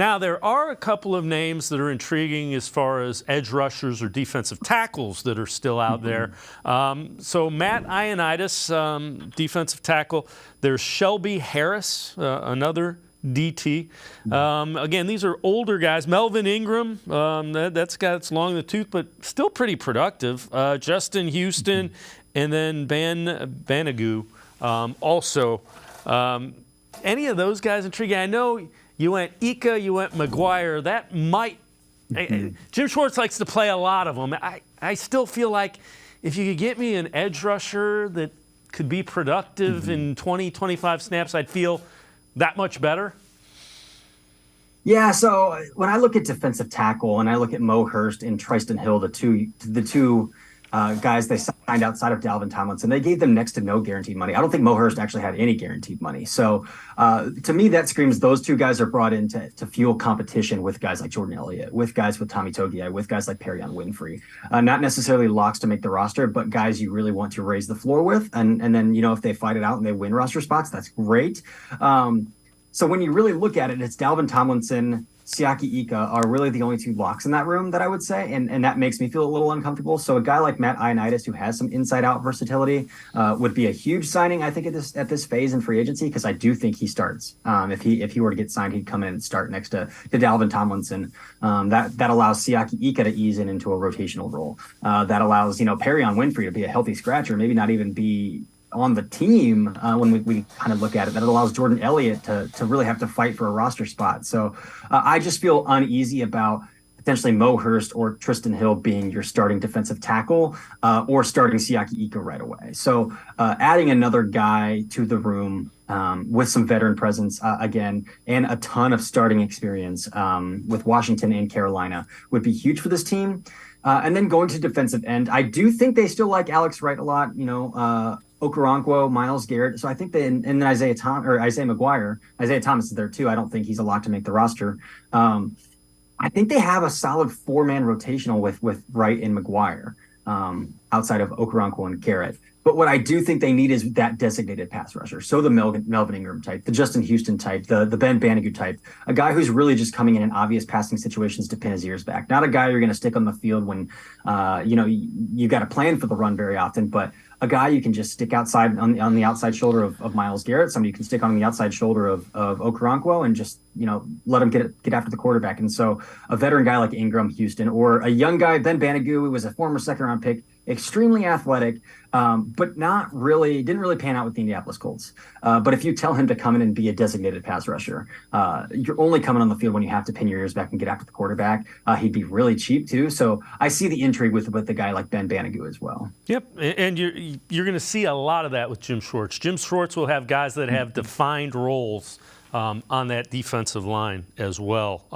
Now, there are a couple of names that are intriguing as far as edge rushers or defensive tackles that are still out there. So Matt Ioannidis, defensive tackle. There's Shelby Harris, another DT. Again, these are older guys. Melvin Ingram, that's a guy that's long in the tooth, but still pretty productive. Justin Houston, and then Banagu also. Any of those guys intriguing? I know you went Ika, you went McGuire. That might Jim Schwartz likes to play a lot of them. I still feel like if you could get me an edge rusher that could be productive in 20, 25 snaps, I'd feel that much better. Yeah, so when I look at defensive tackle and I look at Mo Hurst and Tristan Hill, the two guys they signed outside of Dalvin Tomlinson, they gave them next to no guaranteed money. I don't think Mo Hurst actually had any guaranteed money. So to me, that screams those two guys are brought in to fuel competition with guys like Jordan Elliott, with guys with Tommy Togiai, with guys like Perion Winfrey. Not necessarily locks to make the roster, but guys you really want to raise the floor with. And then, if they fight it out and they win roster spots, that's great. So when you really look at it, it's Dalvin Tomlinson, Siaki Ika are really the only two locks in that room that I would say, and that makes me feel a little uncomfortable. So a guy like Matt Ioannidis, who has some inside-out versatility, would be a huge signing, I think, at this phase in free agency, because I do think he starts. If he were to get signed, he'd come in and start next to Dalvin Tomlinson. That allows Siaki Ika to ease into a rotational role. That allows Perion Winfrey to be a healthy scratcher, maybe not even be on the team when we kind of look at it. That allows Jordan Elliott to really have to fight for a roster spot. So I just feel uneasy about potentially Mo Hurst or Tristan Hill being your starting defensive tackle or starting Siaki Ika right away. So adding another guy to the room with some veteran presence again, and a ton of starting experience with Washington and Carolina would be huge for this team. And then going to defensive end, I do think they still like Alex Wright a lot, Okoronkwo, Myles Garrett. So I think and then Isaiah McGuire. Isaiah Thomas is there too. I don't think he's a lock to make the roster. I think they have a solid 4-man rotational with Wright and McGuire outside of Okoronkwo and Garrett. But what I do think they need is that designated pass rusher. So the Melvin Ingram type, the Justin Houston type, the Ben Banagu type, a guy who's really just coming in obvious passing situations to pin his ears back. Not a guy you're going to stick on the field when, you got to plan for the run very often, but a guy you can just stick outside on the outside shoulder of Myles Garrett, somebody you can stick on the outside shoulder of Okoronkwo and just, let him get after the quarterback. And so a veteran guy like Ingram, Houston, or a young guy, Ben Banagu, who was a former second-round pick, extremely athletic, but didn't really pan out with the Indianapolis Colts. But if you tell him to come in and be a designated pass rusher, you're only coming on the field when you have to pin your ears back and get after the quarterback. He'd be really cheap too. So I see the intrigue with a guy like Ben Banagu as well. Yep, and you're going to see a lot of that with Jim Schwartz. Jim Schwartz will have guys that have defined roles on that defensive line as well.